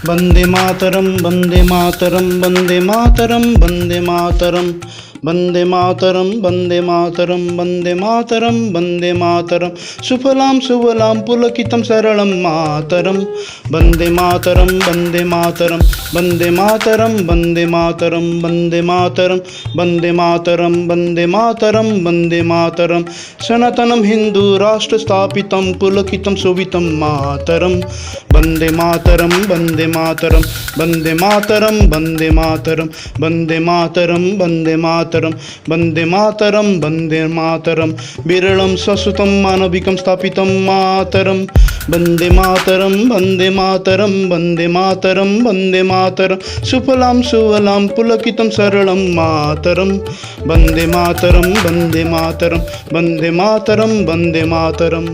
वंदे मातरम वंदे मातरम वंदे मातरम वंदे मातरम वंदे मातरम वंदे मातरम वंदे मातरम वंदे मातरम सुफलां सुफलां पुलकितं सरलं मातरम वंदे मातरम वंदे मातरम वंदे मातरम वंदे मातरम वंदे मातरम वंदे मातरम वंदे मातरम वंदे मातरम सनातनं हिंदू राष्ट्र स्थापितं पुलकितं शोभितं मातरम वंदे मातरम वंदे मातरम वंदे मातरम वंदे मातरम वंदे मातरम वंदे मातरम वंदे मातरम वंदे मातरम विरलं ससुतं मानविकं स्थापितं मातरम वंदे मातरम वंदे मातरम वंदे मातरम वंदे मातरम सुफलां सुफलां पुलकितं सरलं मातरम वंदे मातरम वंदे मातरम वंदे मातरम वंदे मातरम।